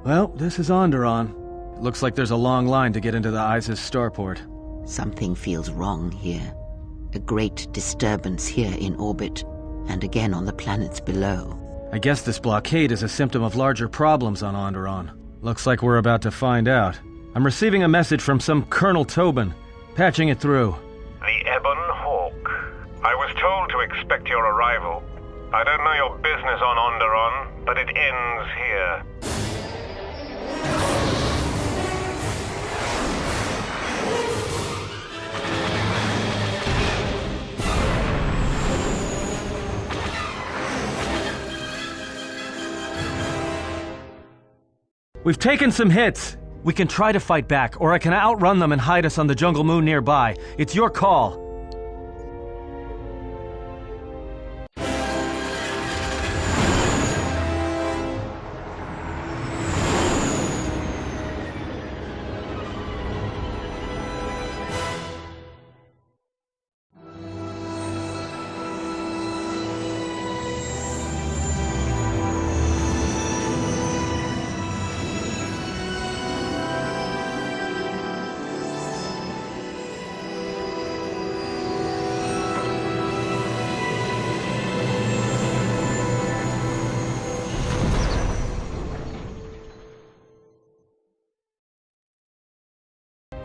Well, this is Onderon. It looks like there's a long line to get into the ISIS starport. Something feels wrong here. A great disturbance here in orbit, and again on the planets below. I guess this blockade is a symptom of larger problems on Onderon. Looks like we're about to find out. I'm receiving a message from some Colonel Tobin. Patching it through. The Ebon Hawk. I was told to expect your arrival. I don't know your business on Onderon, but it ends here. We've taken some hits. We can try to fight back, or I can outrun them and hide us on the jungle moon nearby. It's your call.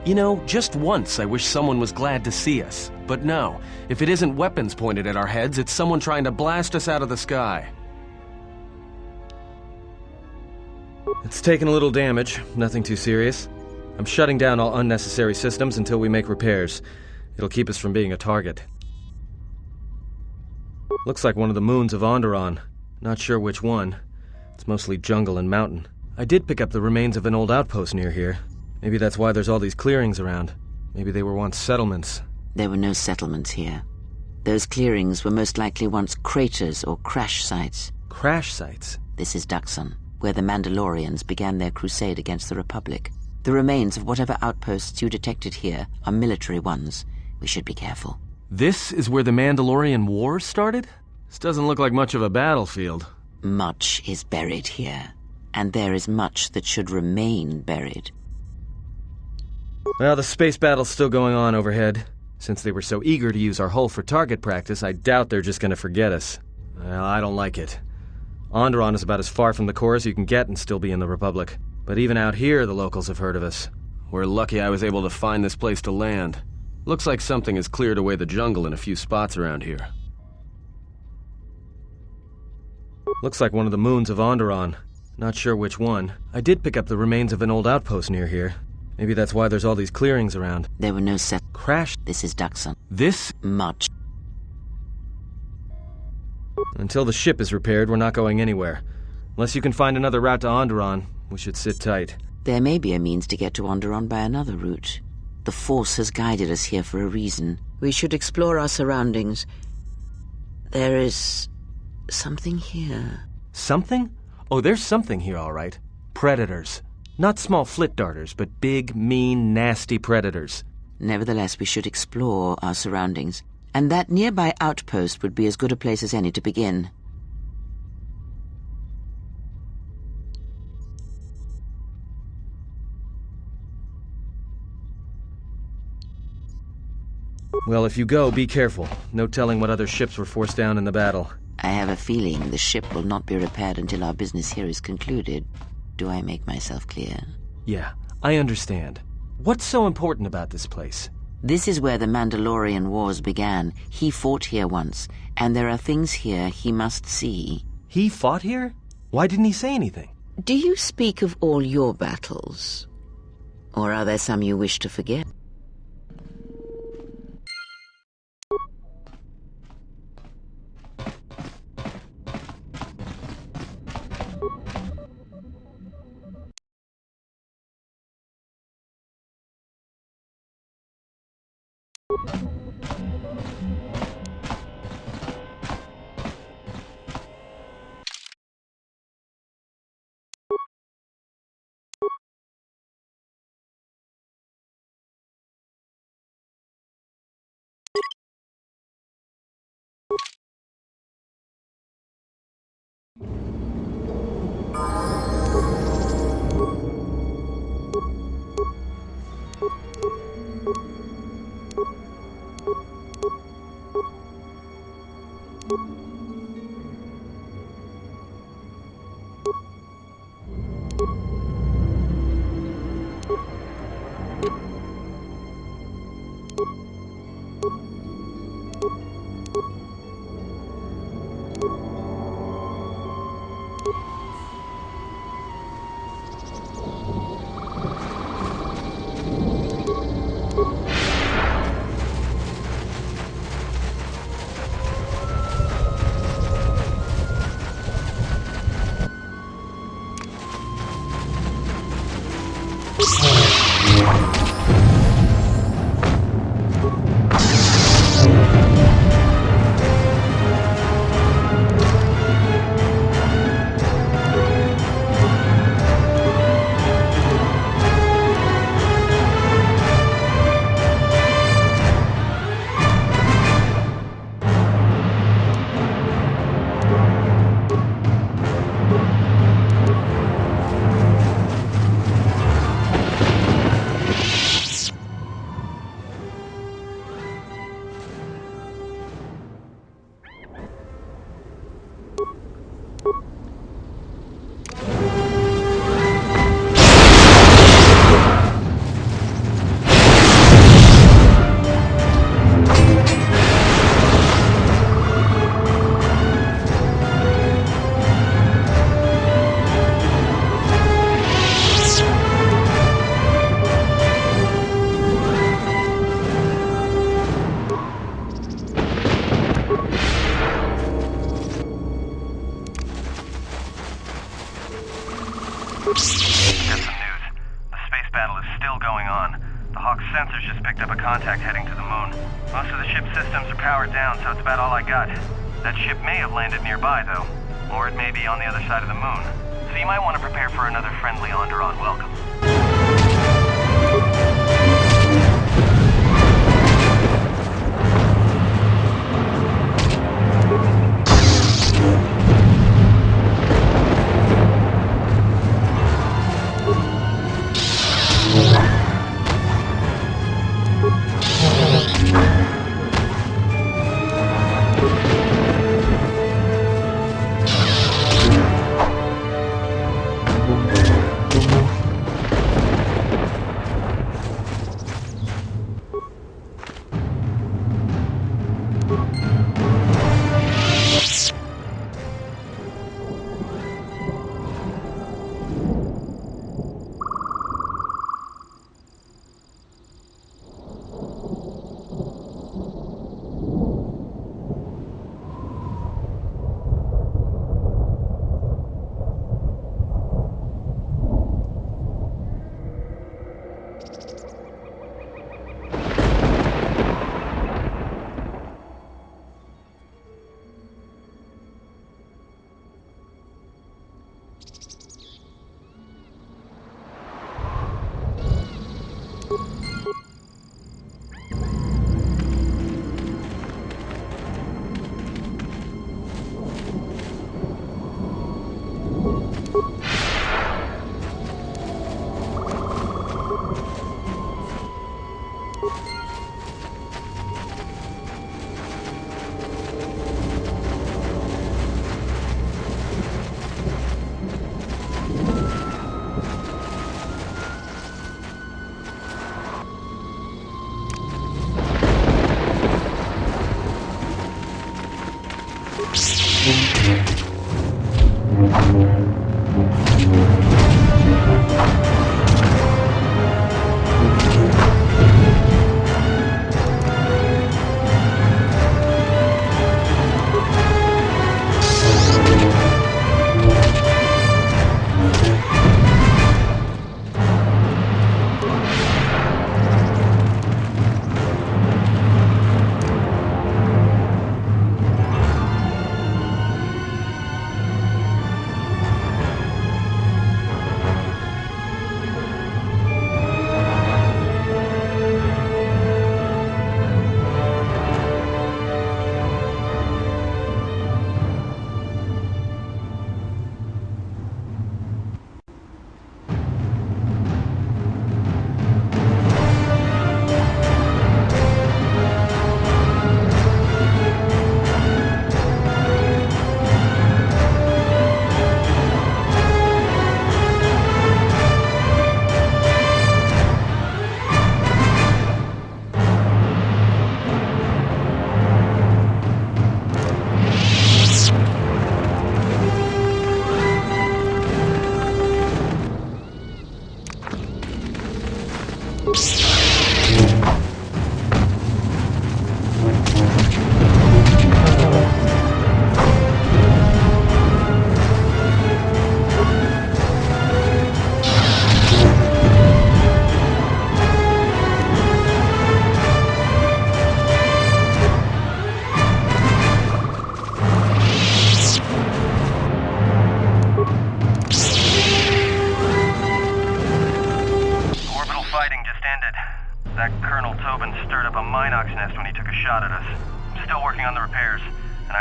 You know, just once I wish someone was glad to see us. But no, if it isn't weapons pointed at our heads, it's someone trying to blast us out of the sky. It's taken a little damage, nothing too serious. I'm shutting down all unnecessary systems until we make repairs. It'll keep us from being a target. Looks like one of the moons of Onderon. Not sure which one. It's mostly jungle and mountain. I did pick up the remains of an old outpost near here. Maybe that's why there's all these clearings around. Maybe they were once settlements. There were no settlements here. Those clearings were most likely once craters or crash sites. Crash sites? This is Dxun, where the Mandalorians began their crusade against the Republic. The remains of whatever outposts you detected here are military ones. We should be careful. This is where the Mandalorian War started? This doesn't look like much of a battlefield. Much is buried here, and there is much that should remain buried. Well, the space battle's still going on overhead. Since they were so eager to use our hull for target practice, I doubt they're just gonna forget us. Well, I don't like it. Onderon is about as far from the core as you can get and still be in the Republic. But even out here, the locals have heard of us. We're lucky I was able to find this place to land. Looks like something has cleared away the jungle in a few spots around here. Looks like one of the moons of Onderon. Not sure which one. I did pick up the remains of an old outpost near here. Maybe that's why there's all these clearings around. There were no Crash? This is Dxun. This? Much. Until the ship is repaired, we're not going anywhere. Unless you can find another route to Onderon, we should sit tight. There may be a means to get to Onderon by another route. The Force has guided us here for a reason. We should explore our surroundings. There is something here. Something? Oh, there's something here, all right. Predators. Not small flit darters, but big, mean, nasty predators. Nevertheless, we should explore our surroundings, and that nearby outpost would be as good a place as any to begin. Well, if you go, be careful. No telling what other ships were forced down in the battle. I have a feeling the ship will not be repaired until our business here is concluded. Do I make myself clear? Yeah, I understand. What's so important about this place? This is where the Mandalorian Wars began. He fought here once, and there are things here he must see. He fought here? Why didn't he say anything? Do you speak of all your battles? Or are there some you wish to forget? Got some news. The space battle is still going on. The Hawk's sensors just picked up a contact heading to the moon. Most of the ship's systems are powered down, so it's about all I got. That ship may have landed nearby, though. Or it may be on the other side of the moon. So you might want to prepare for another friendly Onderon welcome.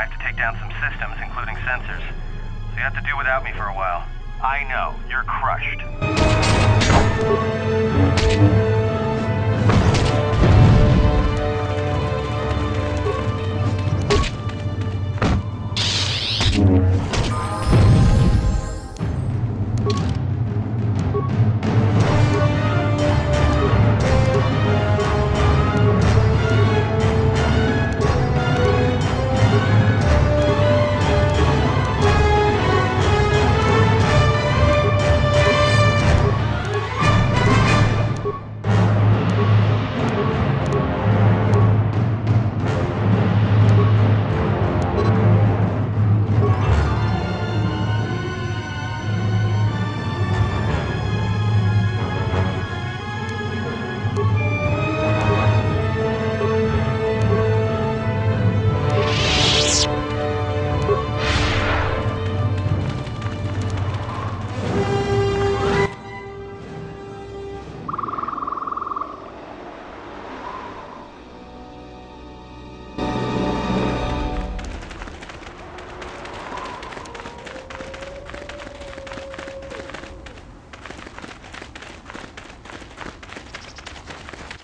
I have to take down some systems, including sensors. So you have to do without me for a while. I know, you're crushed.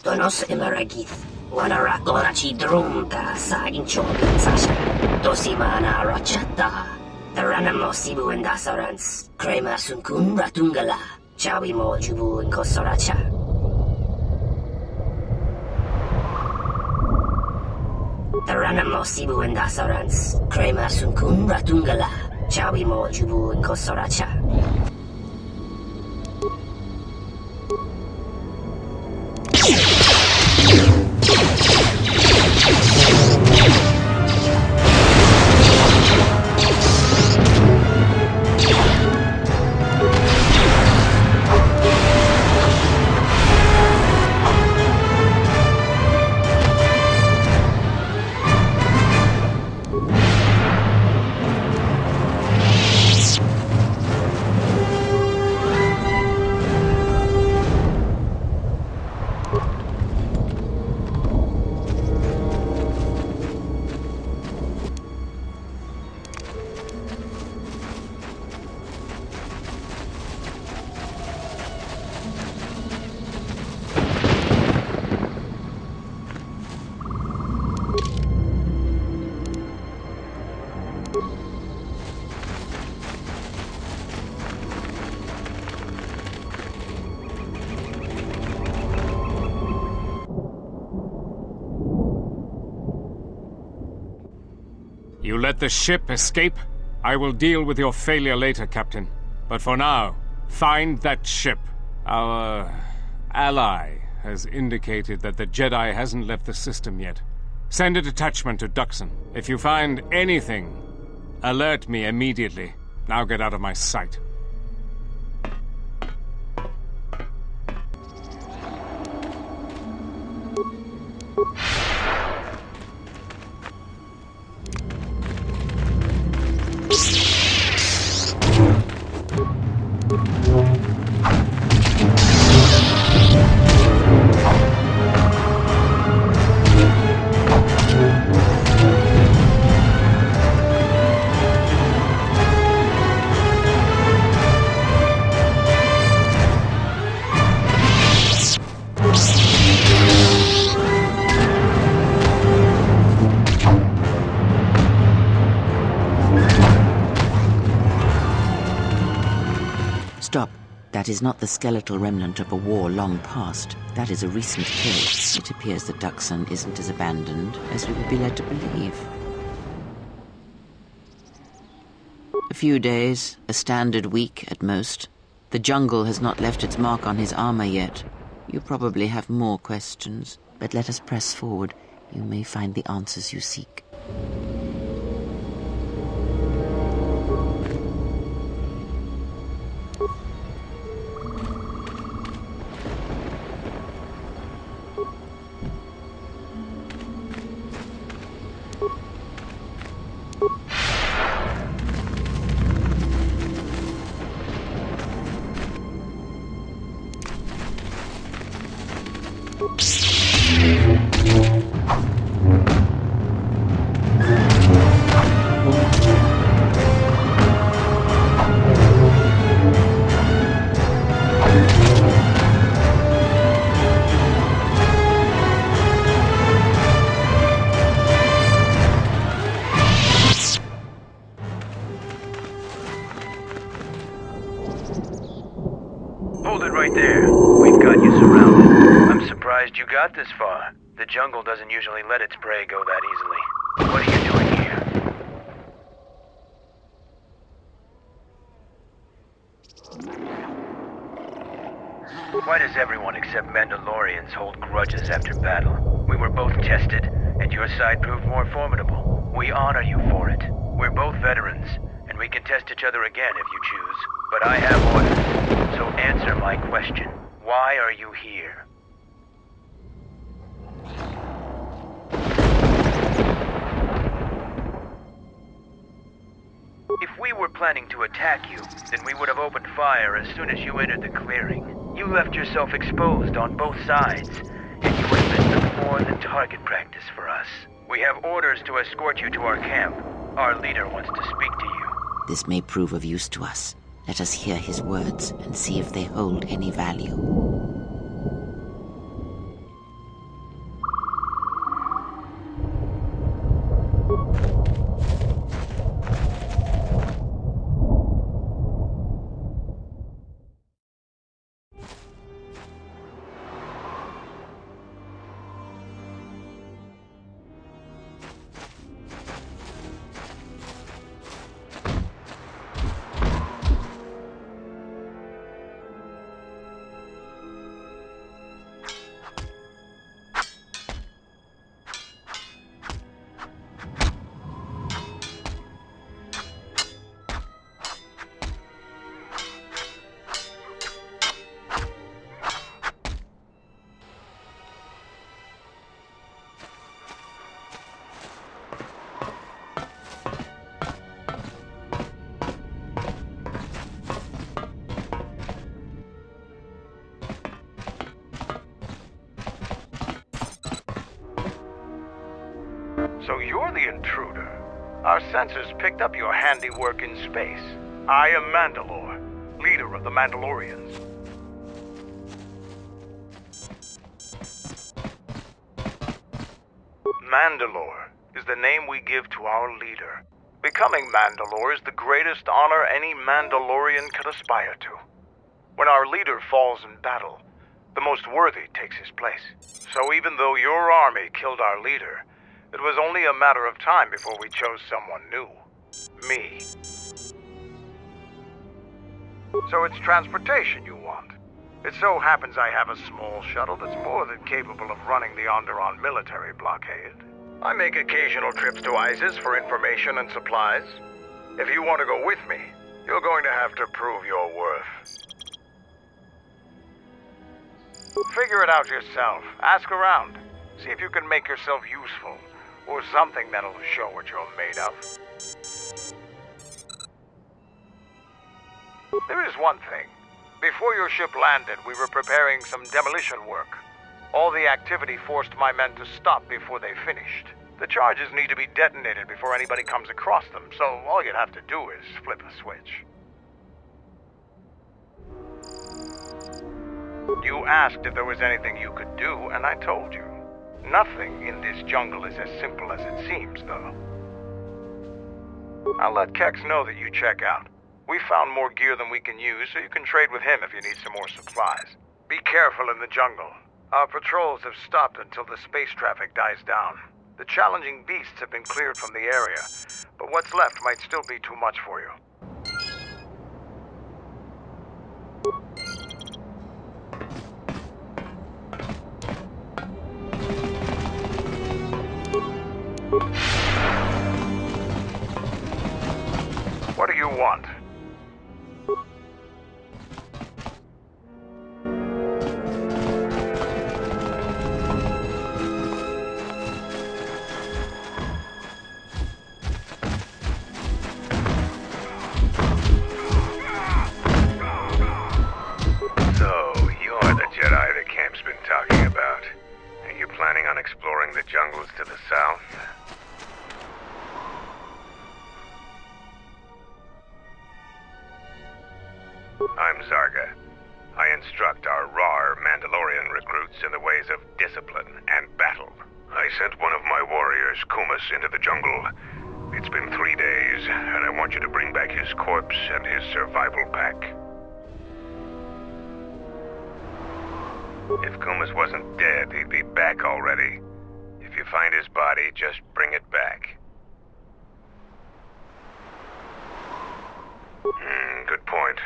Donos imaragith, wanara orachi drumta sa inchobin sasha, dosimana rachata, taranamo sibu and dasarans, crema sunkun ratungala, chawi mo jubu and kosoracha. Taranamo sibu and dasarans, crema sunkun ratungala, chawi mo jubu and kosoracha. You let the ship escape? I will deal with your failure later, Captain. But for now, find that ship. Our ally has indicated that the Jedi hasn't left the system yet. Send a detachment to Dxun. If you find anything, alert me immediately. Now get out of my sight. Stop. That is not the skeletal remnant of a war long past. That is a recent kill. It appears that Dxun isn't as abandoned as we would be led to believe. A few days, a standard week at most. The jungle has not left its mark on his armor yet. You probably have more questions, but let us press forward. You may find the answers you seek. it right there. We've got you surrounded. I'm surprised you got this far. The jungle doesn't usually let its prey go that easily. What are you doing here? Why does everyone except Mandalorians hold grudges after battle? We were both tested, and your side proved more formidable. We honor you for it. We're both veterans, and we can test each other again if you choose. But I have orders, so answer my question. Why are you here? If we were planning to attack you, then we would have opened fire as soon as you entered the clearing. You left yourself exposed on both sides, and you would have been little more than target practice for us. We have orders to escort you to our camp. Our leader wants to speak to you. This may prove of use to us. Let us hear his words and see if they hold any value. So you're the intruder. Our sensors picked up your handiwork in space. I am Mandalore, leader of the Mandalorians. Mandalore is the name we give to our leader. Becoming Mandalore is the greatest honor any Mandalorian could aspire to. When our leader falls in battle, the most worthy takes his place. So even though your army killed our leader, it was only a matter of time before we chose someone new. Me. So it's transportation you want. It so happens I have a small shuttle that's more than capable of running the Onderon military blockade. I make occasional trips to ISIS for information and supplies. If you want to go with me, you're going to have to prove your worth. Figure it out yourself. Ask around. See if you can make yourself useful, or something that'll show what you're made of. There is one thing. Before your ship landed, we were preparing some demolition work. All the activity forced my men to stop before they finished. The charges need to be detonated before anybody comes across them, so all you'd have to do is flip a switch. You asked if there was anything you could do, and I told you. Nothing in this jungle is as simple as it seems, though. I'll let Kex know that you check out. We found more gear than we can use, so you can trade with him if you need some more supplies. Be careful in the jungle. Our patrols have stopped until the space traffic dies down. The challenging beasts have been cleared from the area, but what's left might still be too much for you. What do you want? Exploring the jungles to the south? I'm Zarga. I instruct our raw Mandalorian recruits in the ways of discipline and battle. I sent one of my warriors, Kumas, into the jungle. It's been 3 days, and I want you to bring back his corpse and his survival pack. If Kumas wasn't dead, he'd be back already. If you find his body, just bring it back. Good point.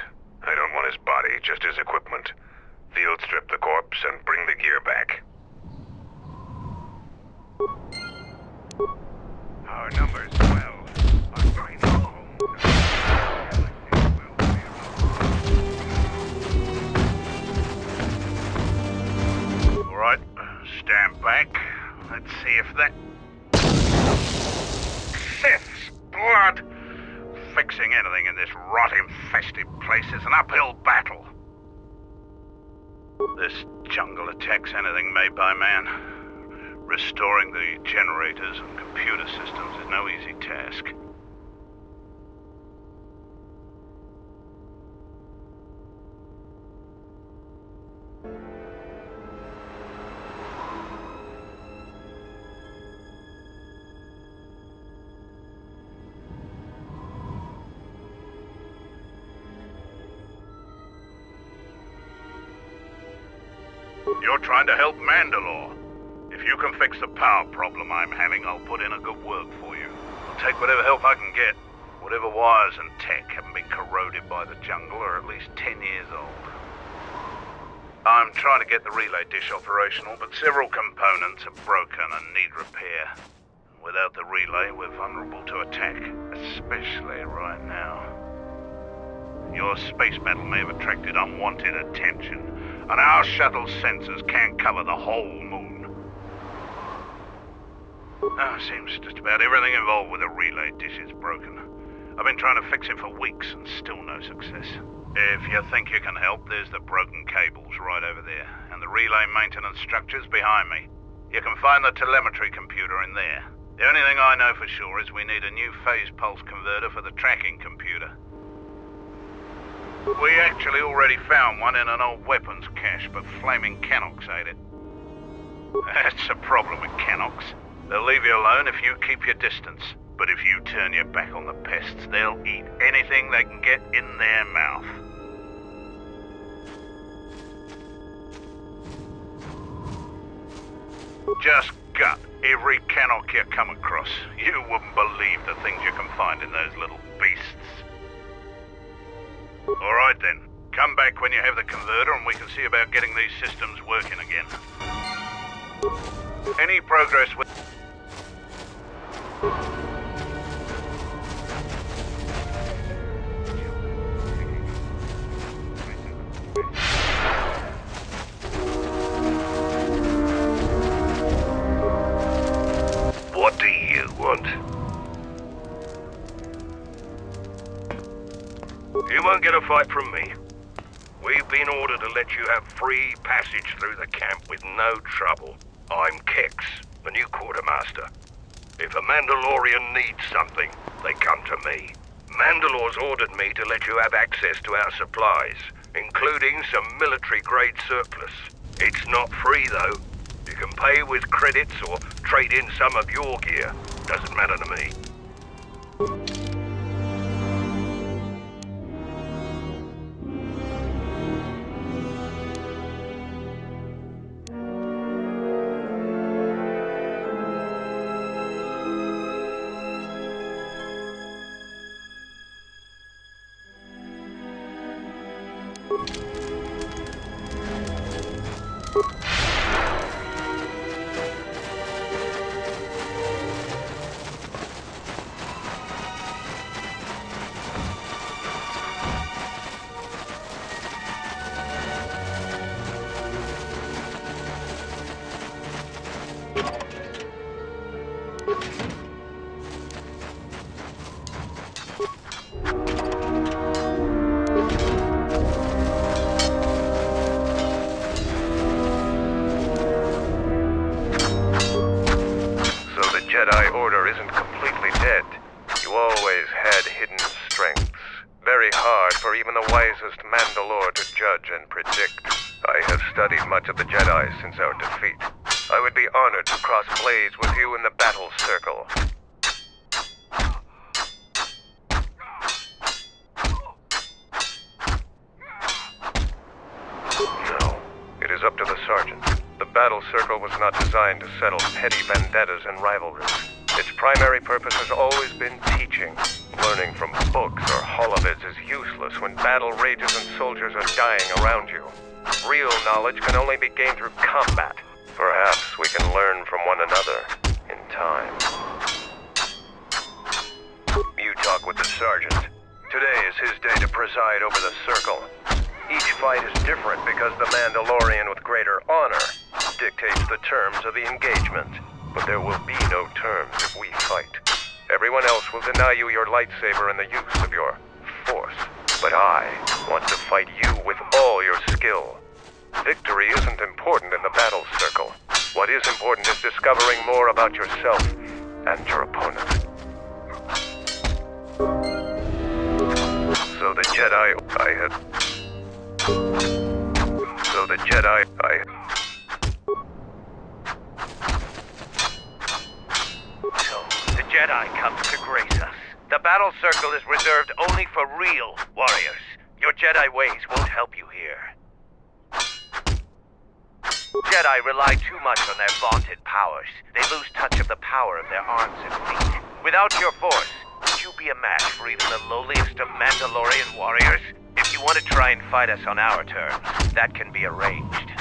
I don't want his body, just his equipment. Field strip the corpse and bring the gear back. Our number's 12. Our final home. Alright, stand back. Let's see if that... Sith's blood! Fixing anything in this rot-infested place is an uphill battle. This jungle attacks anything made by man. Restoring the generators and computer systems is no easy task. You're trying to help Mandalore. If you can fix the power problem I'm having, I'll put in a good work for you. I'll take whatever help I can get. Whatever wires and tech haven't been corroded by the jungle are at least 10 years old. I'm trying to get the relay dish operational, but several components are broken and need repair. Without the relay, we're vulnerable to attack, especially right now. Your space battle may have attracted unwanted attention, and our shuttle's sensors can't cover the whole moon. Seems just about everything involved with the relay dish is broken. I've been trying to fix it for weeks and still no success. If you think you can help, there's the broken cables right over there, and the relay maintenance structures behind me. You can find the telemetry computer in there. The only thing I know for sure is we need a new phase pulse converter for the tracking computer. We actually already found one in an old weapons cache, but flaming Canox ate it. That's a problem with Canox. They'll leave you alone if you keep your distance. But if you turn your back on the pests, they'll eat anything they can get in their mouth. Just gut every Canox you come across. You wouldn't believe the things you can find in those little beasts. Alright then. Come back when you have the converter and we can see about getting these systems working again. Any progress with... What do you want? You won't get a fight from me. We've been ordered to let you have free passage through the camp with no trouble. I'm Kex, the new quartermaster. If a Mandalorian needs something, they come to me. Mandalore's ordered me to let you have access to our supplies, including some military-grade surplus. It's not free, though. You can pay with credits or trade in some of your gear. Doesn't matter to me. Jedi Order isn't completely dead. You always had hidden strengths. Very hard for even the wisest Mandalore to judge and predict. I have studied much of the Jedi since our defeat. I would be honored to cross blades with you in the battle circle. No, it is up to the Sergeant. battle circle was not designed to settle petty vendettas and rivalries. Its primary purpose has always been teaching. Learning from books or holovids is useless when battle rages and soldiers are dying around you. Real knowledge can only be gained through combat. Perhaps we can learn from one another in time. You talk with the sergeant. Today is his day to preside over the circle. Each fight is different because the Mandalorian with greater honor dictates the terms of the engagement. But there will be no terms if we fight. Everyone else will deny you your lightsaber and the use of your force. But I want to fight you with all your skill. Victory isn't important in the battle circle. What is important is discovering more about yourself and your opponent. So the Jedi comes to grace us. The battle circle is reserved only for real warriors. Your Jedi ways won't help you here. Jedi rely too much on their vaunted powers. They lose touch of the power of their arms and feet. Without your force, would you be a match for even the lowliest of Mandalorian warriors? If you want to try and fight us on our terms, that can be arranged.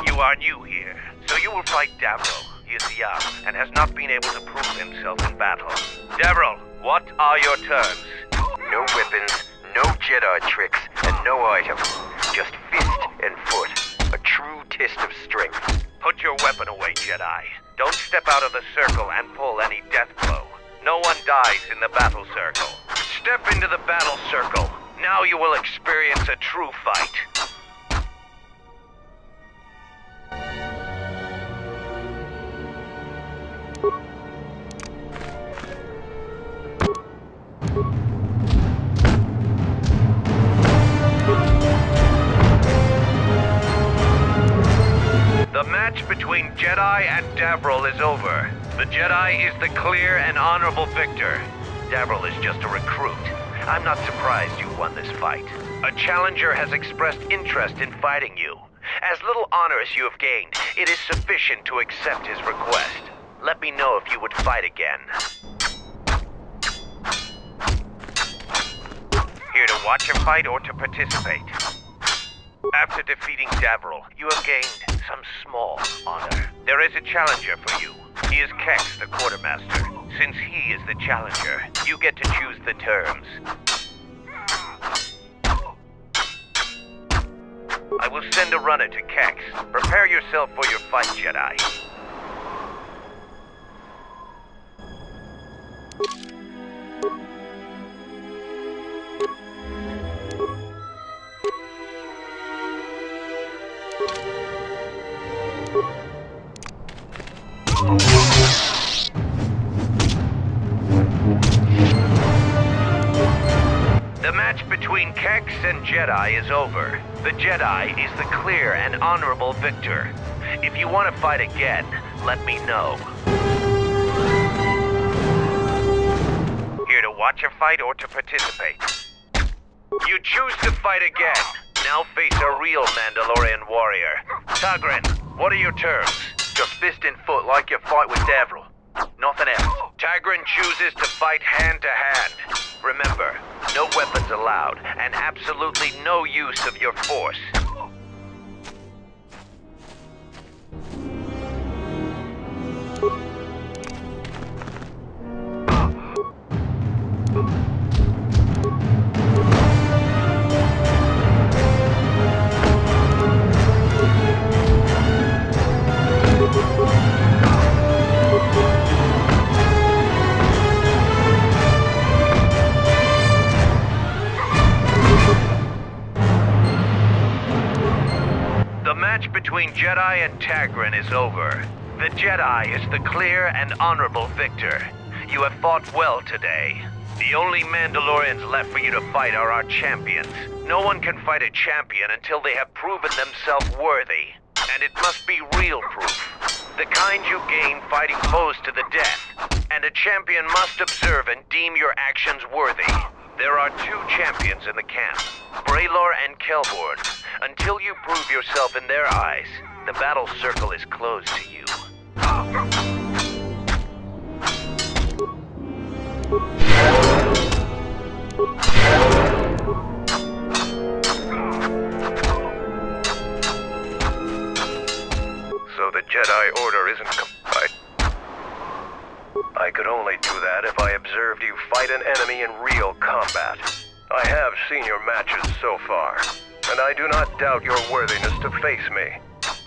You are new here, so you will fight Davro. He is young and has not been able to prove himself in battle. Davro, what are your terms? No weapons, no Jedi tricks, and no items. Just fist and foot. A true test of strength. Put your weapon away, Jedi. Don't step out of the circle and pull any death blow. No one dies in the battle circle. Step into the battle circle. Now you will experience a true fight. The match between Jedi and Davril is over. The Jedi is the clear and honorable victor. Davril is just a recruit. I'm not surprised you won this fight. A challenger has expressed interest in fighting you. As little honor as you have gained, it is sufficient to accept his request. Let me know if you would fight again. Here to watch a fight or to participate? After defeating Davril, you have gained some small honor. There is a challenger for you. He is Kex, the quartermaster. Since he is the challenger, you get to choose the terms. I will send a runner to Kex. Prepare yourself for your fight, Jedi. The match between Kex and Jedi is over. The Jedi is the clear and honorable victor. If you want to fight again, let me know. Here to watch a fight or to participate? You choose to fight again. Now face a real Mandalorian warrior. Tagrin, what are your terms? Just fist and foot like your fight with Davril. Nothing else. Tagrin chooses to fight hand to hand. Remember, no weapons allowed, and absolutely no use of your force. The match between Jedi and Tagrin is over. The Jedi is the clear and honorable victor. You have fought well today. The only Mandalorians left for you to fight are our champions. No one can fight a champion until they have proven themselves worthy. And it must be real proof. The kind you gain fighting foes to the death. And a champion must observe and deem your actions worthy. There are two champions in the camp, Braylor and Kelborn. Until you prove yourself in their eyes, The battle circle is closed to you. So the Jedi Order isn't complete. I could only do that if I observed you fight an enemy in real combat. I have seen your matches so far, and I do not doubt your worthiness to face me.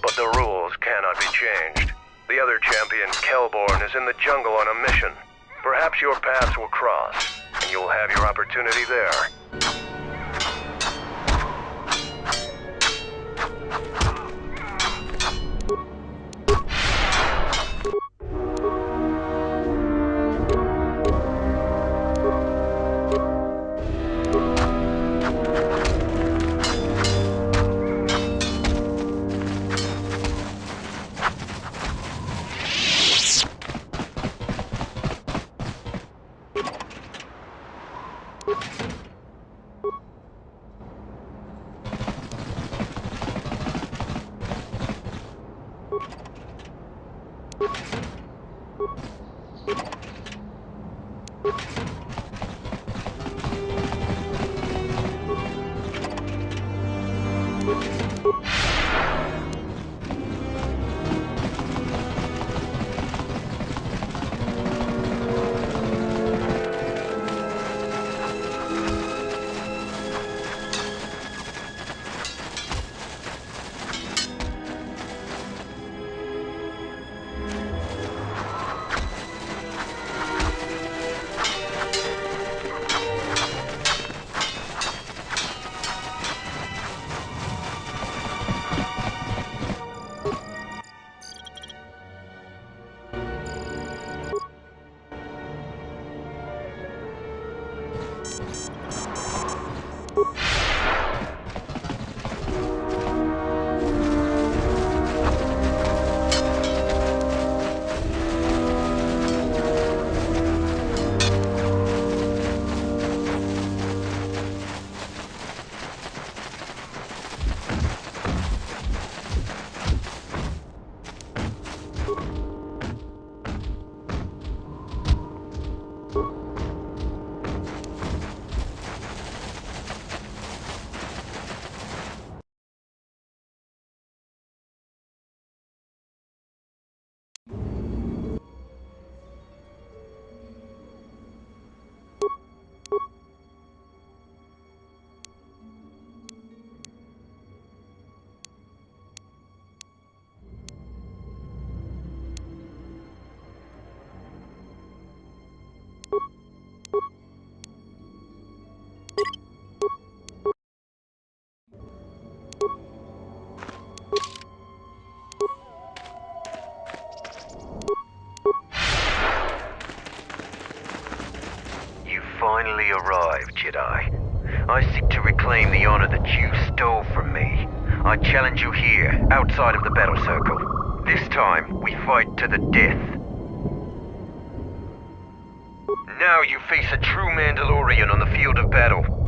But the rules cannot be changed. The other champion, Kelborn, is in the jungle on a mission. Perhaps your paths will cross, and you'll have your opportunity there. Finally arrived, Jedi. I seek to reclaim the honor that you stole from me. I challenge you here, outside of the battle circle. This time, we fight to the death. Now you face a true Mandalorian on the field of battle.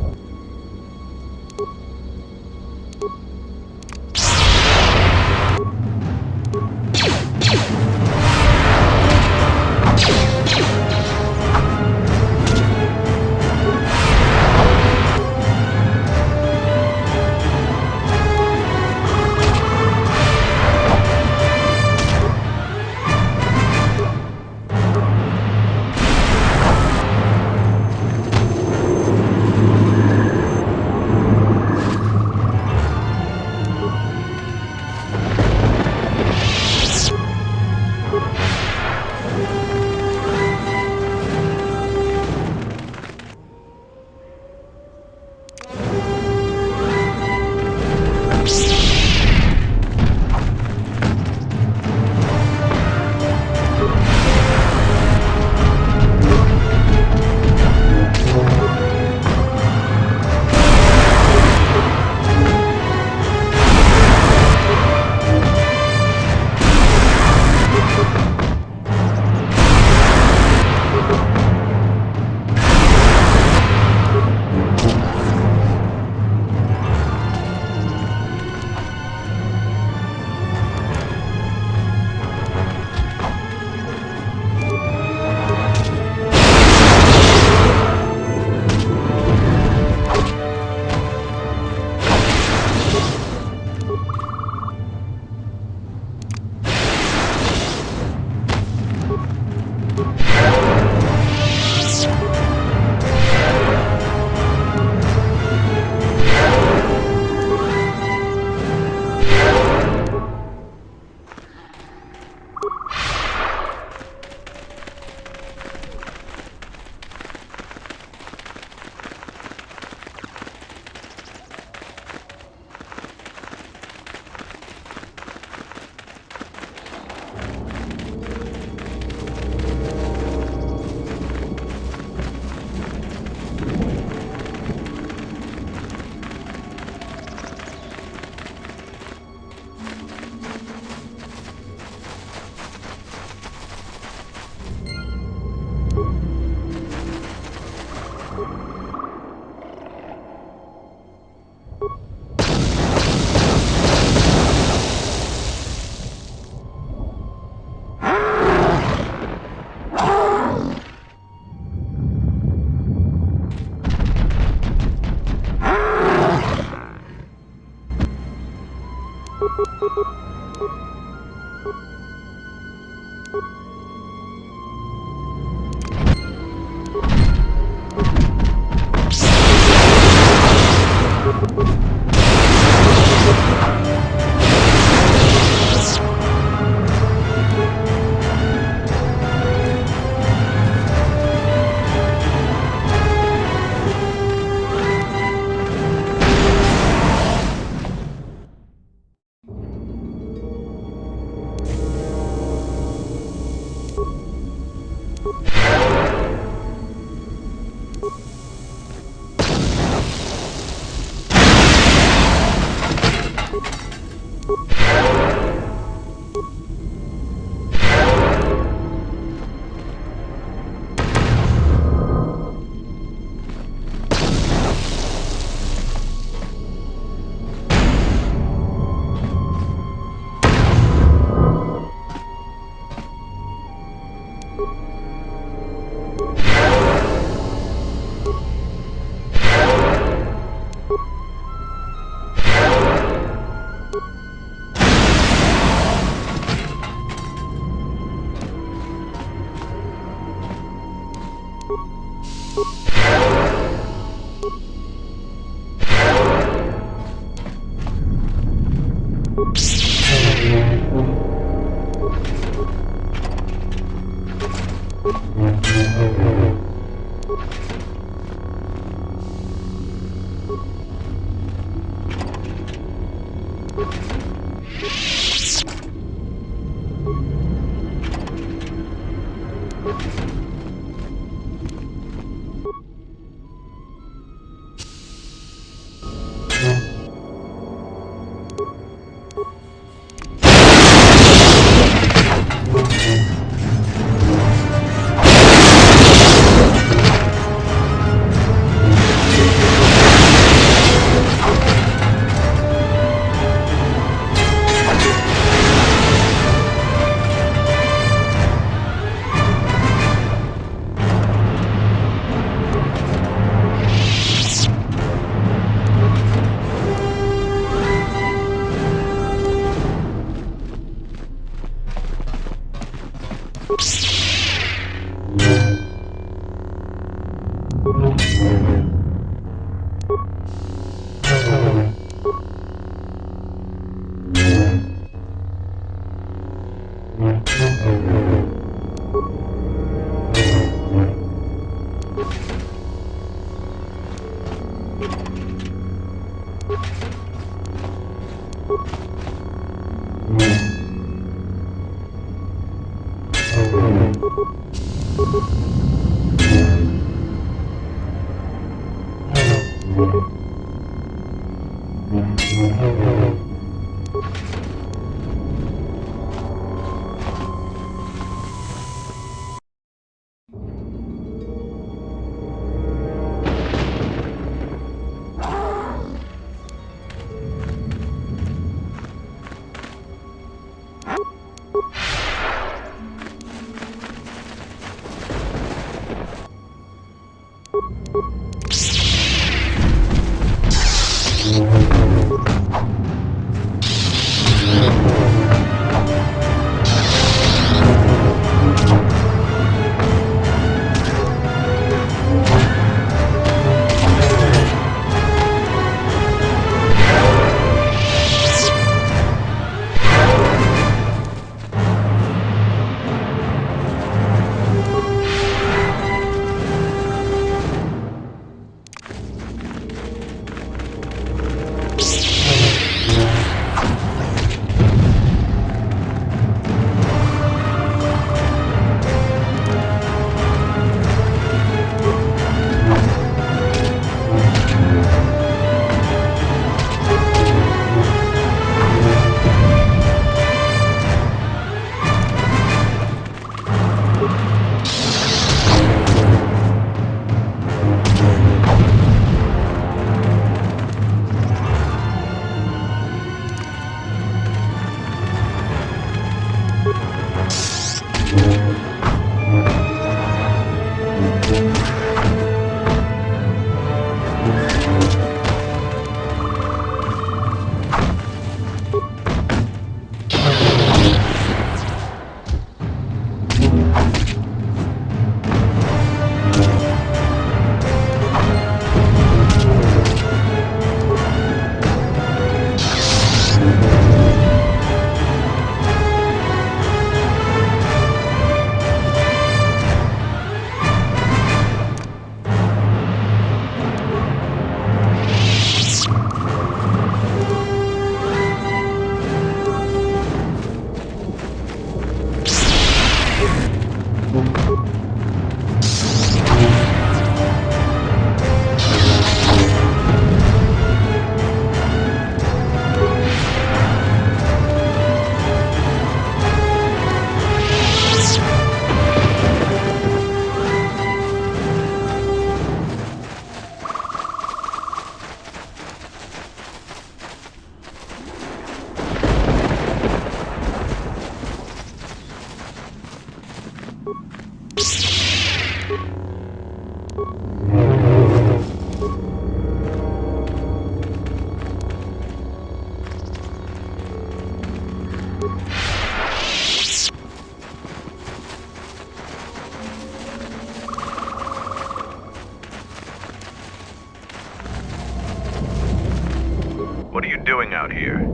What are you doing out here?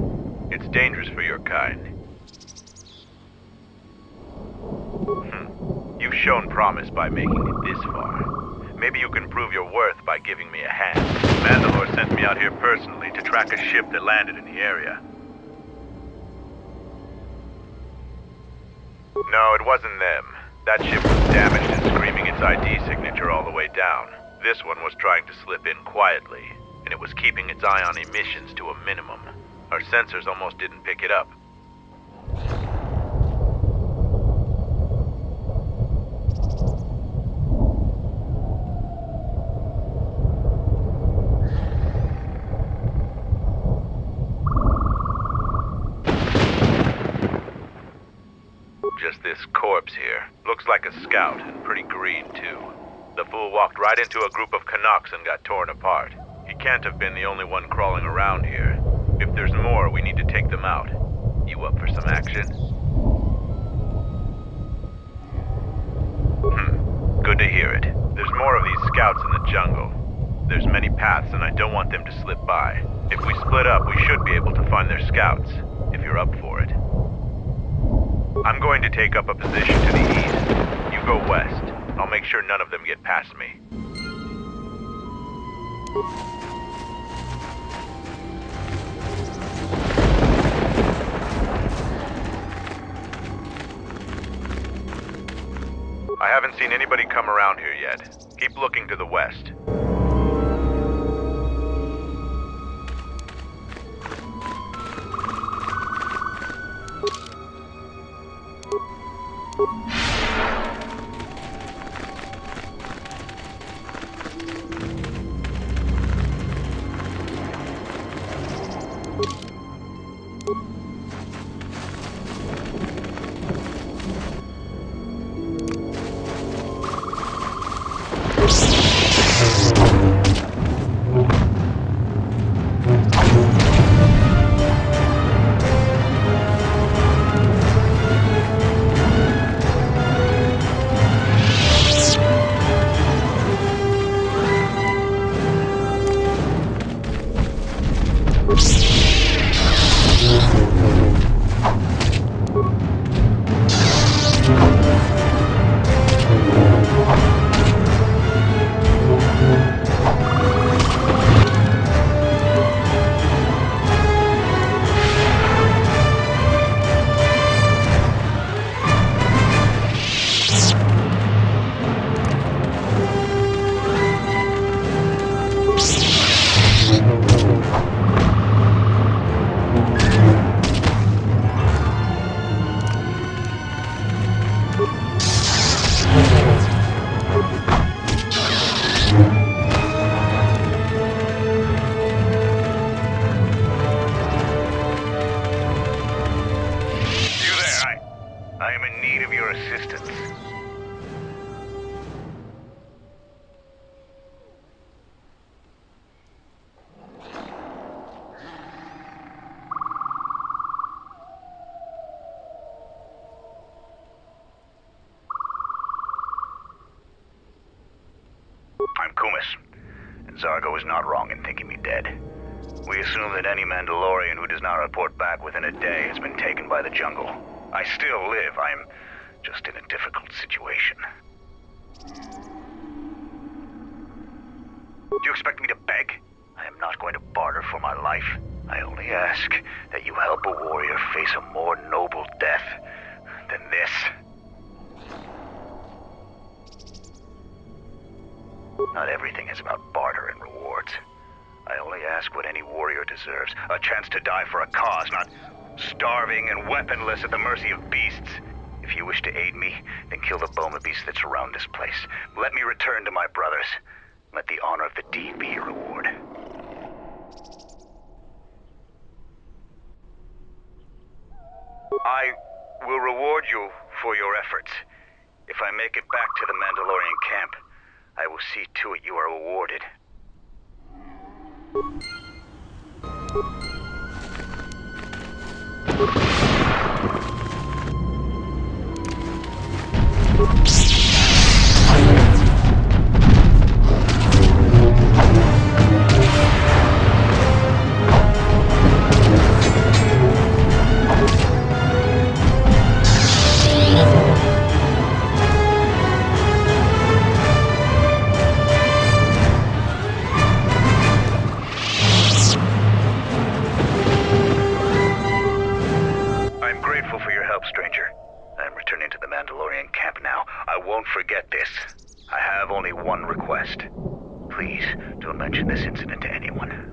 It's dangerous for your kind. You've shown promise by making it this far. Maybe you can prove your worth by giving me a hand. Mandalore sent me out here personally to track a ship that landed in the area. No, it wasn't them. That ship was damaged and screaming its ID signature all the way down. This one was trying to slip in quietly, and it was keeping its eye on emissions to a minimum. Our sensors almost didn't pick it up. Just this corpse here. Looks like a scout, and pretty green too. The fool walked right into a group of Canucks and got torn apart. He can't have been the only one crawling around here. If there's more, we need to take them out. You up for some action? Good to hear it. There's more of these scouts in the jungle. There's many paths and I don't want them to slip by. If we split up, we should be able to find their scouts, if you're up for it. I'm going to take up a position to the east. You go west. I'll make sure none of them get past me. I haven't seen anybody come around here yet. Keep looking to the west. Zargo is not wrong in thinking me dead. We assume that any Mandalorian who does not report back within a day has been taken by the jungle. I still live. I am just in a difficult situation. Do you expect me to beg? I am not going to barter for my life. I only ask that you help a warrior face a more noble death than this. Not everything is about barter and rewards. I only ask what any warrior deserves. A chance to die for a cause, not starving and weaponless at the mercy of beasts. If you wish to aid me, then kill the Boma beasts that surround this place. Let me return to my brothers. Let the honor of the deed be your reward. I will reward you for your efforts. If I make it back to the Mandalorian camp, I will see to it you are rewarded. Don't mention this incident to anyone.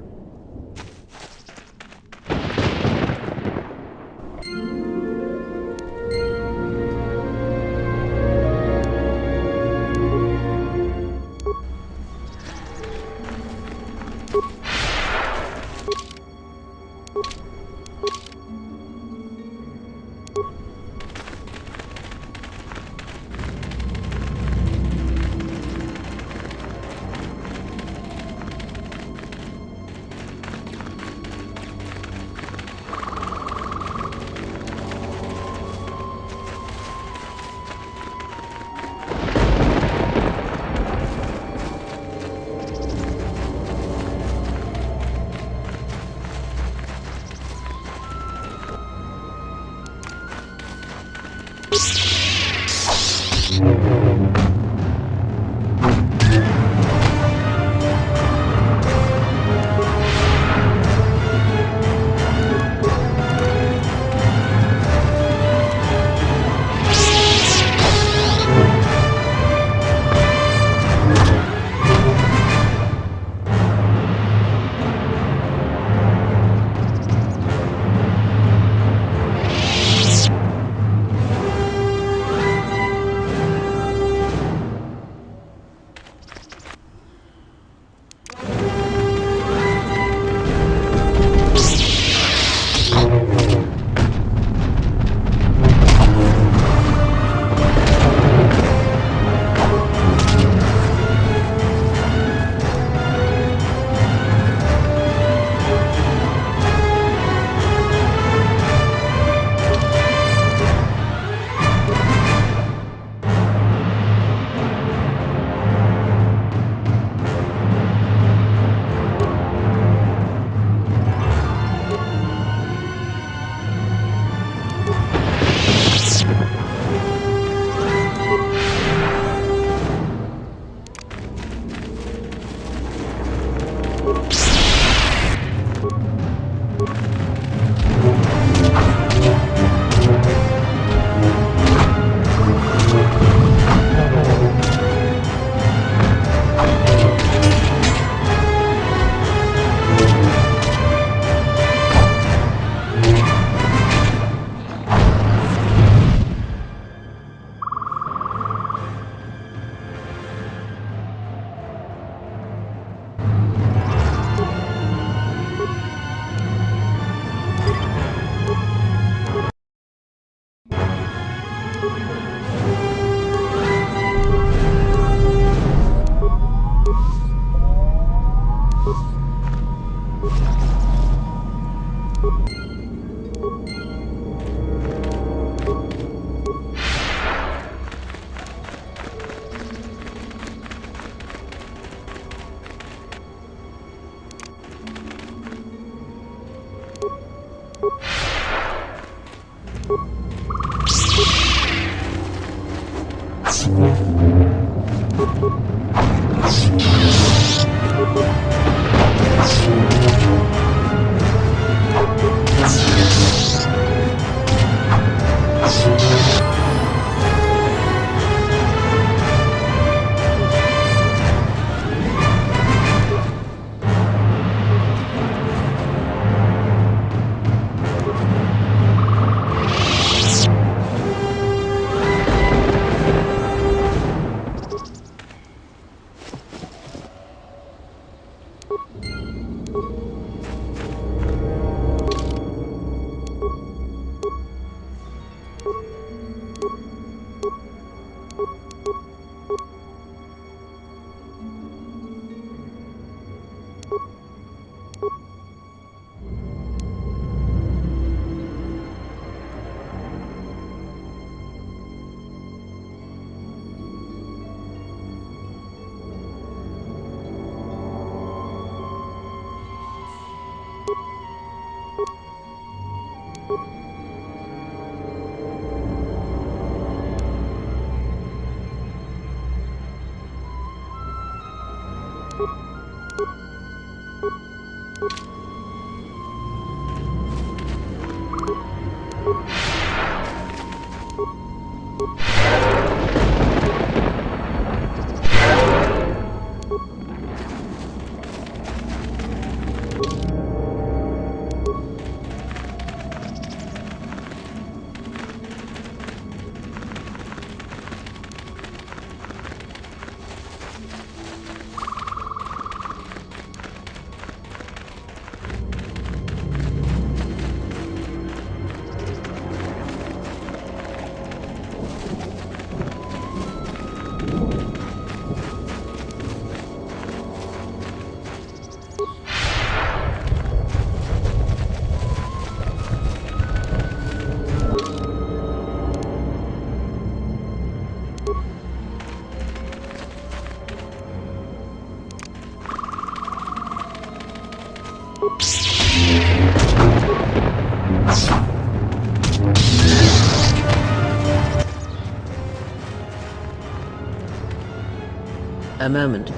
A moment.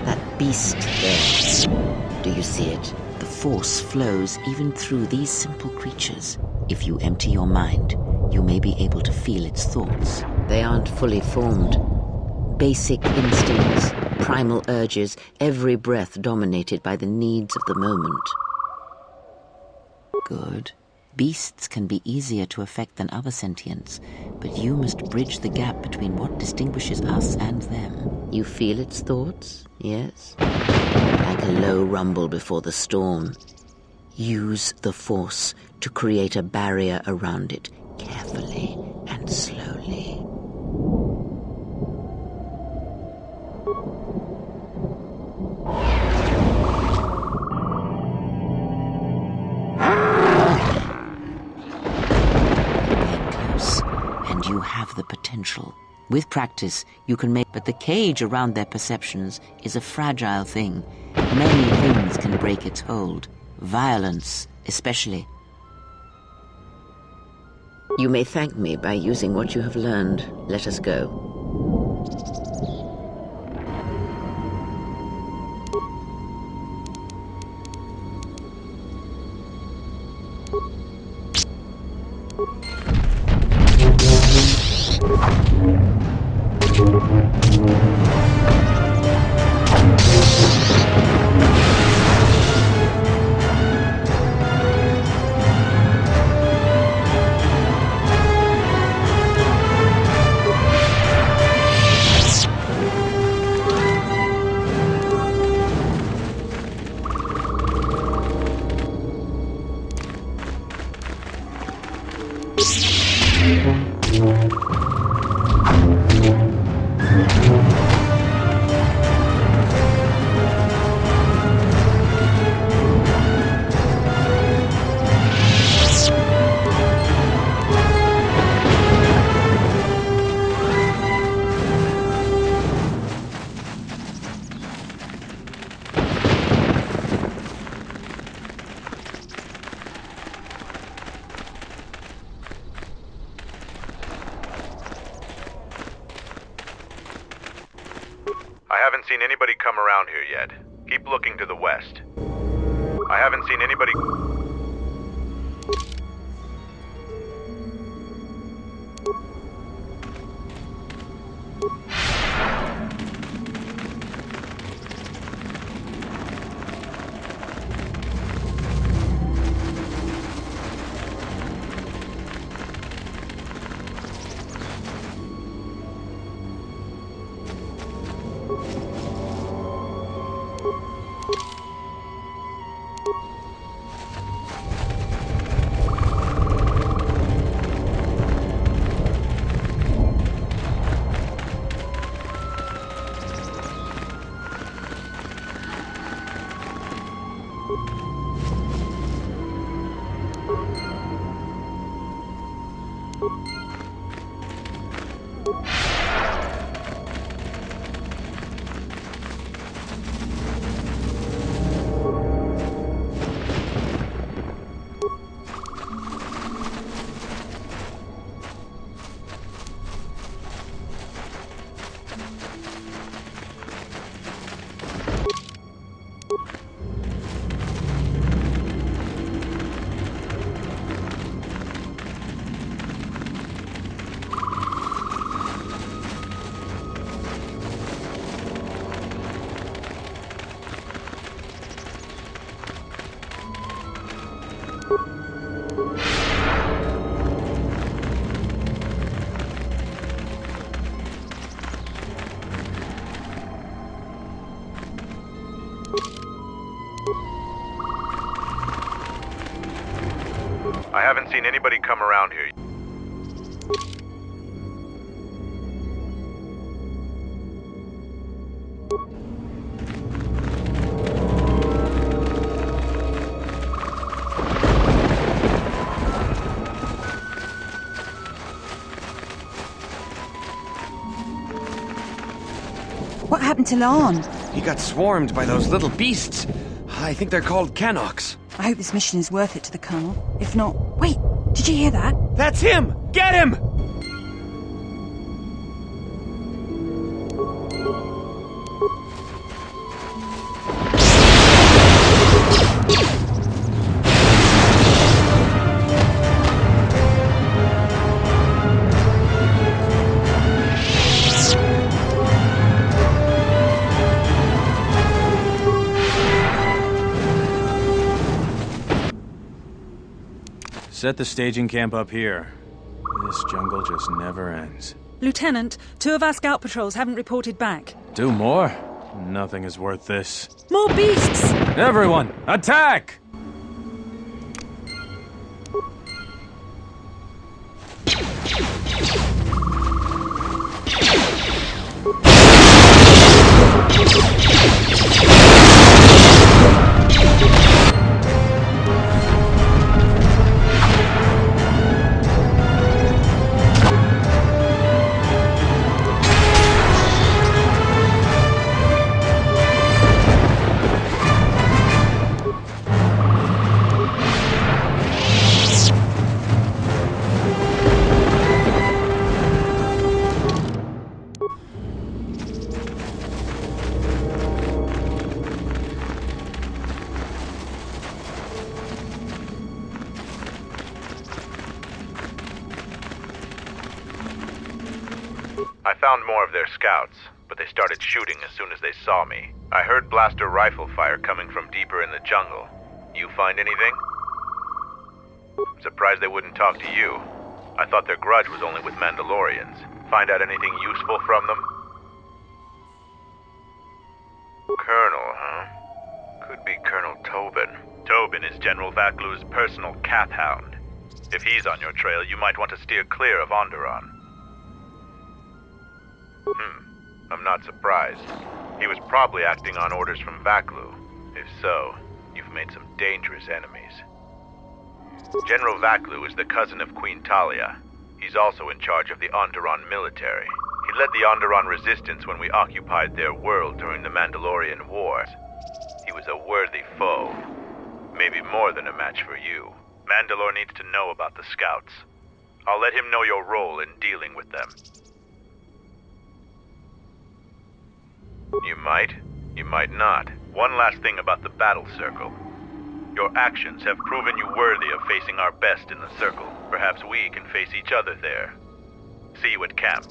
That beast there. Do you see it? The force flows even through these simple creatures. If you empty your mind, you may be able to feel its thoughts. They aren't fully formed. Basic instincts, primal urges, every breath dominated by the needs of the moment. Good. Beasts can be easier to affect than other sentients, but you must bridge the gap between what distinguishes us and them. You feel its thoughts, yes? Like a low rumble before the storm. Use the force to create a barrier around it, carefully and slowly. You have the potential. With practice, you can make... But the cage around their perceptions is a fragile thing. Many things can break its hold. Violence, especially. You may thank me by using what you have learned. Let us go. I haven't seen anybody come around here yet. Keep looking to the west. I haven't seen anybody... I haven't seen anybody come around here. What happened to Lan? He got swarmed by those little beasts. I think they're called Canox. I hope this mission is worth it to the Colonel. If not... Wait! Did you hear that? That's him! Get him! Set the staging camp up here. This jungle just never ends. Lieutenant, 2 of our scout patrols haven't reported back. 2 more? Nothing is worth this. More beasts! Everyone, attack! I found more of their scouts, but they started shooting as soon as they saw me. I heard blaster rifle fire coming from deeper in the jungle. You find anything? Surprised they wouldn't talk to you. I thought their grudge was only with Mandalorians. Find out anything useful from them? Colonel, huh? Could be Colonel Tobin. Tobin is General Vaklu's personal cat hound. If he's on your trail, you might want to steer clear of Onderon. I'm not surprised. He was probably acting on orders from Vaklu. If so, you've made some dangerous enemies. General Vaklu is the cousin of Queen Talia. He's also in charge of the Onderon military. He led the Onderon resistance when we occupied their world during the Mandalorian Wars. He was a worthy foe. Maybe more than a match for you. Mandalore needs to know about the scouts. I'll let him know your role in dealing with them. You might not. One last thing about the battle circle. Your actions have proven you worthy of facing our best in the circle. Perhaps we can face each other there. See you at camp.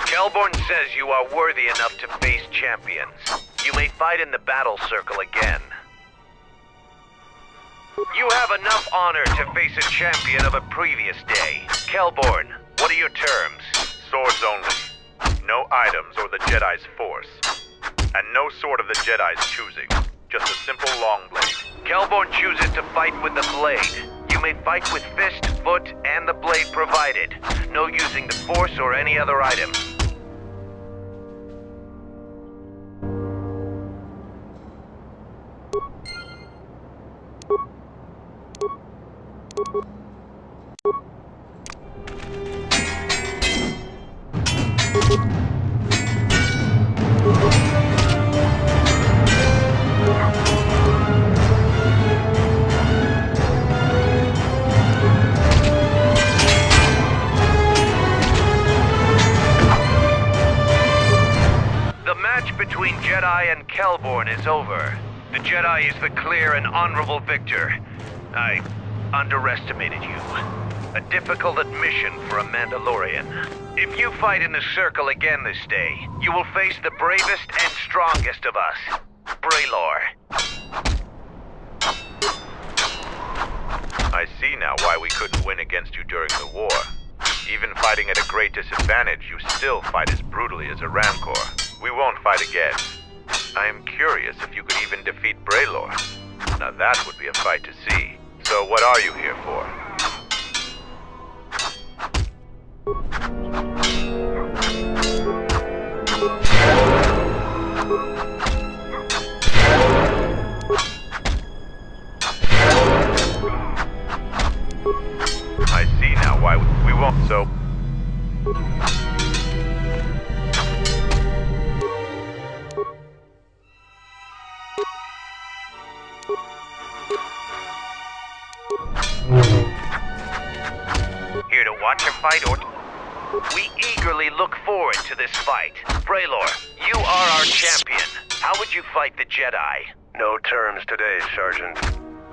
Kelborn says you are worthy enough to face champions. You may fight in the battle circle again. You have enough honor to face a champion of a previous day. Kelborn, what are your terms? Swords only. No items or the Jedi's force. And no sword of the Jedi's choosing. Just a simple long blade. Kelborn chooses to fight with the blade. You may fight with fist, foot, and the blade provided. No using the force or any other item. The match between Jedi and Kelborn is over. The Jedi is the clear and honorable victor. I underestimated you. A difficult admission for a Mandalorian. If you fight in the circle again this day, you will face the bravest and strongest of us, Braylor. I see now why we couldn't win against you during the war. Even fighting at a great disadvantage, you still fight as brutally as a Rancor. We won't fight again. I am curious if you could even defeat Braylor. Now that would be a fight to see. So what are you here for? I see now why we won't, so... Here to watch a fight or... We eagerly look forward to this fight. Braylor, you are our champion. How would you fight the Jedi? No terms today, Sergeant.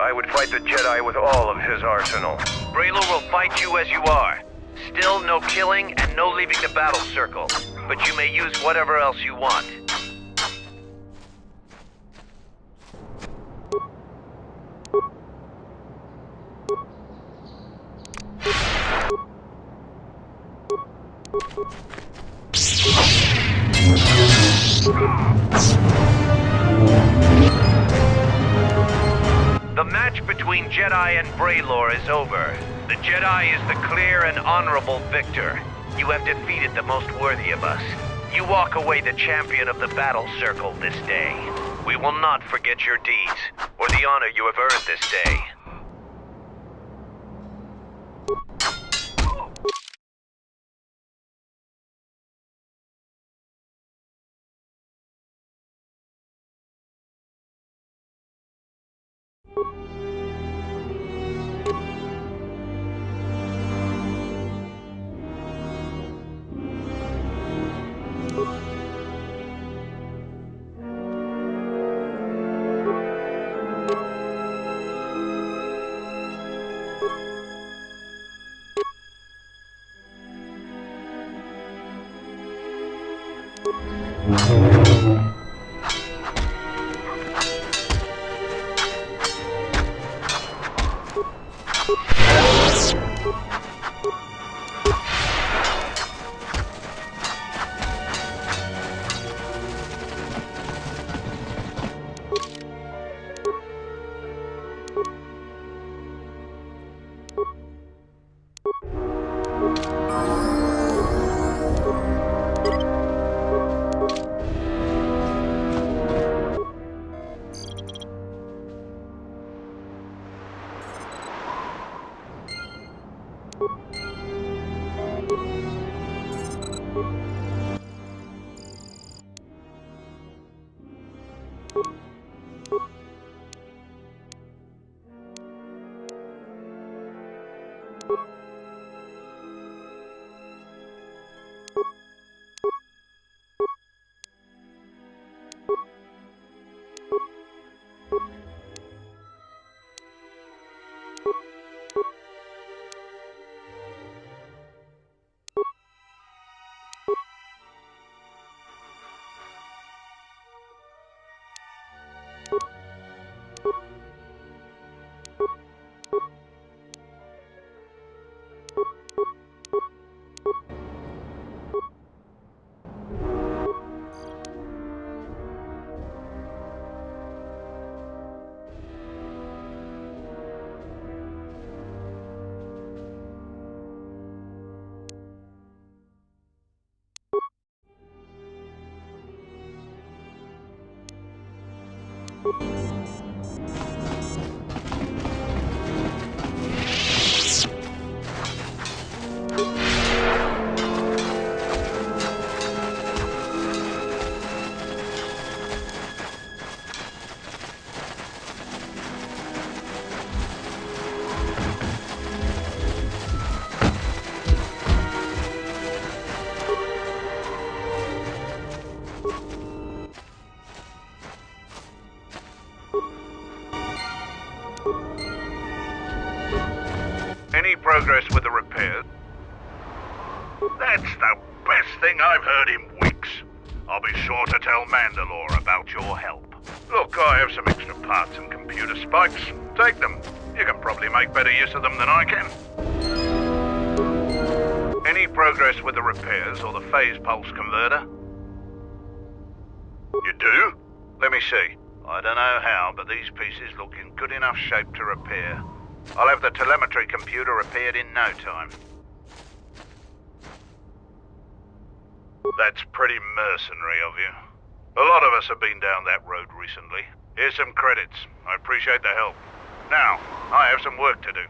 I would fight the Jedi with all of his arsenal. Braylor will fight you as you are. Still no killing and no leaving the battle circle. But you may use whatever else you want. The match between Jedi and Braylor is over. The Jedi is the clear and honorable victor. You have defeated the most worthy of us. You walk away the champion of the battle circle this day. We will not forget your deeds, or the honor you have earned this day. Any progress with the repairs? That's the best thing I've heard in weeks. I'll be sure to tell Mandalore about your help. Look, I have some extra parts and computer spikes. Take them. You can probably make better use of them than I can. Any progress with the repairs or the phase pulse converter? You do? Let me see. I don't know how, but these pieces look in good enough shape to repair. I'll have the telemetry computer repaired in no time. That's pretty mercenary of you. A lot of us have been down that road recently. Here's some credits. I appreciate the help. Now, I have some work to do.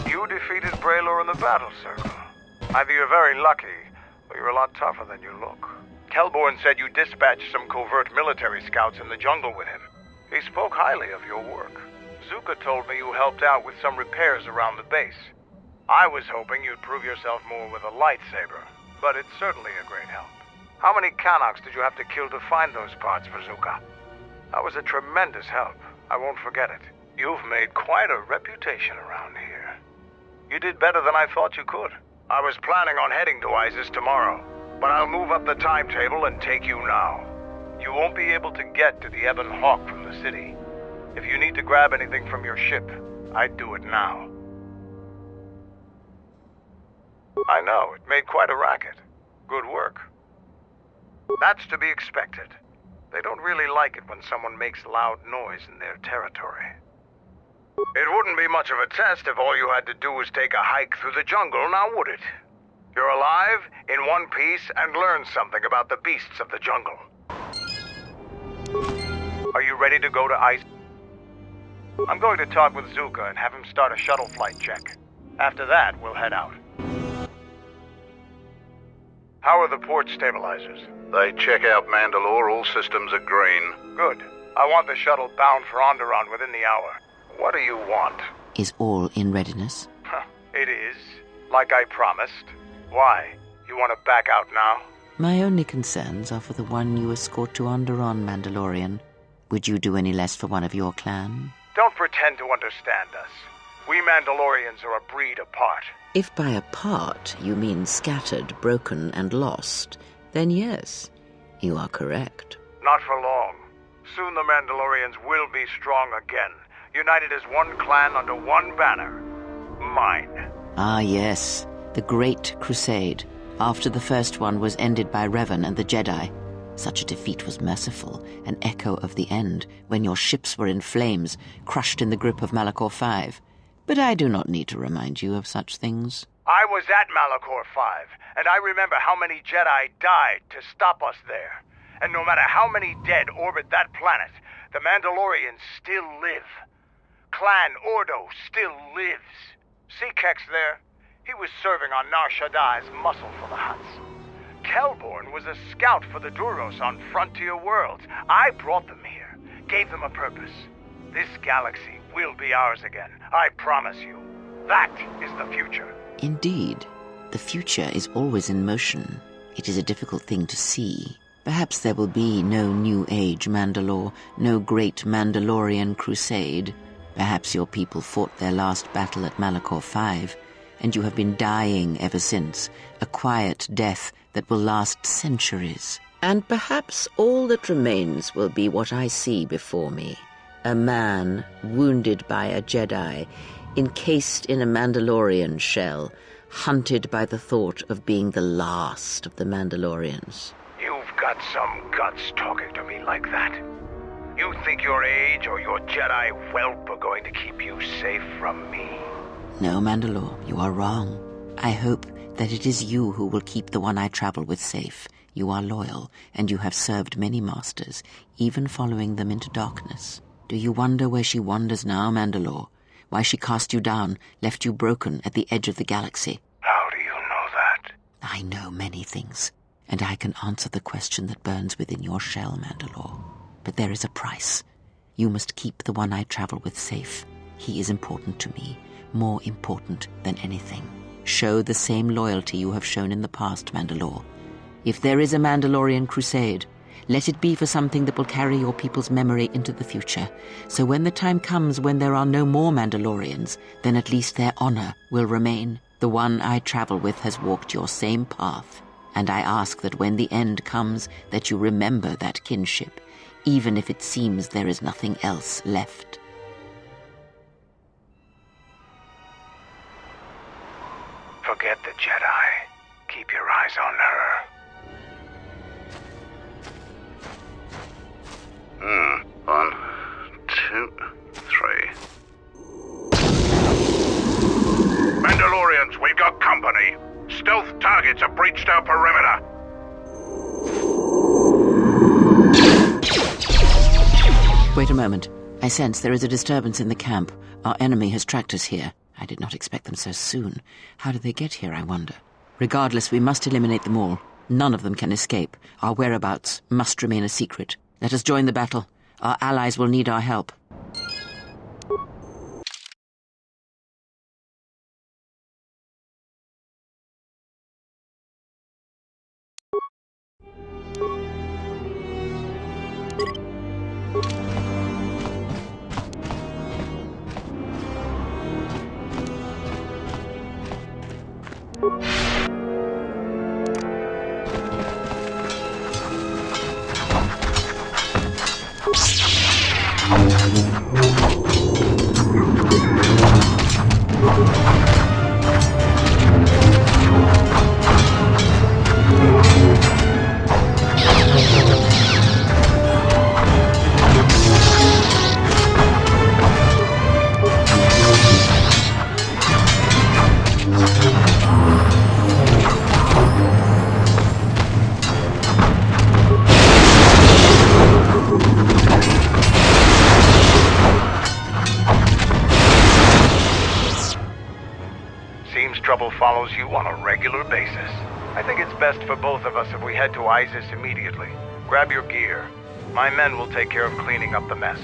You defeated Braylor in the battle circle. Either you're very lucky, or you're a lot tougher than you look. Kelborn said you dispatched some covert military scouts in the jungle with him. He spoke highly of your work. Zuka told me you helped out with some repairs around the base. I was hoping you'd prove yourself more with a lightsaber, but it's certainly a great help. How many Kanaks did you have to kill to find those parts for Zuka? That was a tremendous help. I won't forget it. You've made quite a reputation around here. You did better than I thought you could. I was planning on heading to Isis tomorrow, but I'll move up the timetable and take you now. You won't be able to get to the Ebon Hawk from the city. If you need to grab anything from your ship, I'd do it now. I know, it made quite a racket. Good work. That's to be expected. They don't really like it when someone makes loud noise in their territory. It wouldn't be much of a test if all you had to do was take a hike through the jungle, now would it? You're alive, in one piece, and learn something about the beasts of the jungle. Are you ready to go to Ice? I'm going to talk with Zuka and have him start a shuttle flight check. After that, we'll head out. How are the port stabilizers? They check out Mandalore, all systems are green. Good. I want the shuttle bound for Onderon within the hour. What do you want? Is all in readiness? It is. Like I promised. Why? You want to back out now? My only concerns are for the one you escort to Onderon, Mandalorian. Would you do any less for one of your clan? Don't pretend to understand us. We Mandalorians are a breed apart. If by apart you mean scattered, broken, and lost, then yes, you are correct. Not for long. Soon the Mandalorians will be strong again, united as one clan under one banner. Mine. Ah, yes. The Great Crusade, after the first one was ended by Revan and the Jedi. Such a defeat was merciful, an echo of the end, when your ships were in flames, crushed in the grip of Malachor V. But I do not need to remind you of such things. I was at Malachor V, and I remember how many Jedi died to stop us there. And no matter how many dead orbit that planet, the Mandalorians still live. Clan Ordo still lives. See Kex there? He was serving on Nar Shaddai's muscle for the Hutts. Kelborn was a scout for the Duros on Frontier Worlds. I brought them here, gave them a purpose. This galaxy will be ours again, I promise you. That is the future. Indeed. The future is always in motion. It is a difficult thing to see. Perhaps there will be no New Age Mandalore, no great Mandalorian crusade. Perhaps your people fought their last battle at Malachor V, and you have been dying ever since, a quiet death that will last centuries. And perhaps all that remains will be what I see before me. A man wounded by a Jedi, encased in a Mandalorian shell, hunted by the thought of being the last of the Mandalorians. You've got some guts talking to me like that. You think your age or your Jedi whelp are going to keep you safe from me? No, Mandalore, you are wrong. I hope that it is you who will keep the one I travel with safe. You are loyal, and you have served many masters, even following them into darkness. Do you wonder where she wanders now, Mandalore? Why she cast you down, left you broken at the edge of the galaxy? How do you know that? I know many things, and I can answer the question that burns within your shell, Mandalore. But there is a price. You must keep the one I travel with safe. He is important to me, more important than anything. Show the same loyalty you have shown in the past, Mandalore. If there is a Mandalorian crusade, let it be for something that will carry your people's memory into the future. So when the time comes when there are no more Mandalorians, then at least their honor will remain. The one I travel with has walked your same path, and I ask that when the end comes, that you remember that kinship, even if it seems there is nothing else left. Forget the Jedi. Keep your eyes on her. 1, 2, 3. Mandalorians, we've got company. Stealth targets have breached our perimeter. Wait a moment. I sense there is a disturbance in the camp. Our enemy has tracked us here. I did not expect them so soon. How did they get here, I wonder? Regardless, we must eliminate them all. None of them can escape. Our whereabouts must remain a secret. Let us join the battle. Our allies will need our help. Trouble follows you on a regular basis. I think it's best for both of us if we head to Isis immediately. Grab your gear. My men will take care of cleaning up the mess.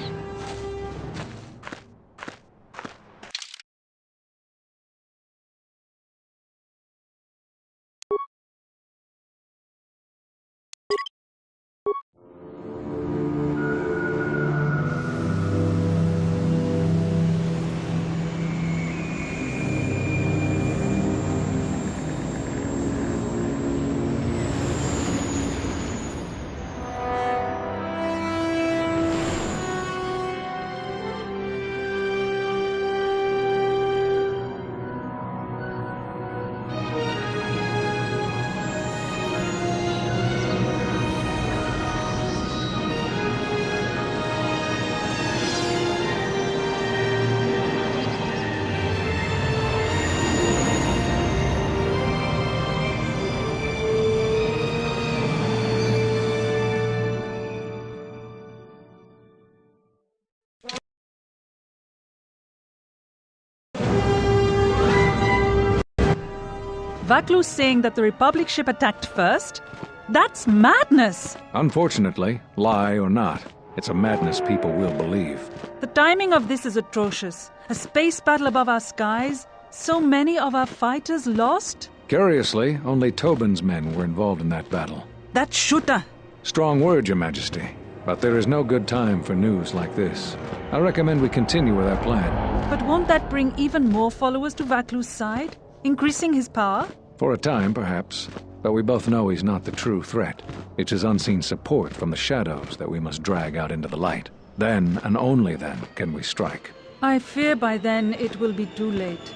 Vaklu's saying that the Republic ship attacked first? That's madness! Unfortunately, lie or not, it's a madness people will believe. The timing of this is atrocious. A space battle above our skies, so many of our fighters lost? Curiously, only Tobin's men were involved in that battle. That shooter! Strong word, Your Majesty. But there is no good time for news like this. I recommend we continue with our plan. But won't that bring even more followers to Vaklu's side? Increasing his power? For a time, perhaps. But we both know he's not the true threat. It's his unseen support from the shadows that we must drag out into the light. Then, and only then, can we strike. I fear by then it will be too late.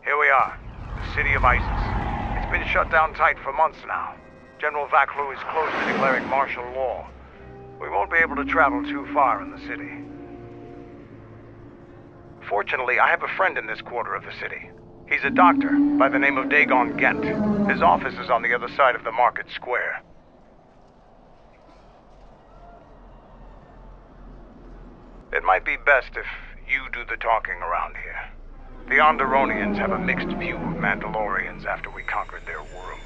Here we are, the city of Isis. It's been shut down tight for months now. General Vaklu is close to declaring martial law. We won't be able to travel too far in the city. Fortunately, I have a friend in this quarter of the city. He's a doctor by the name of Dxun Gent. His office is on the other side of the market square. It might be best if you do the talking around here. The Onderonians have a mixed view of Mandalorians after we conquered their world.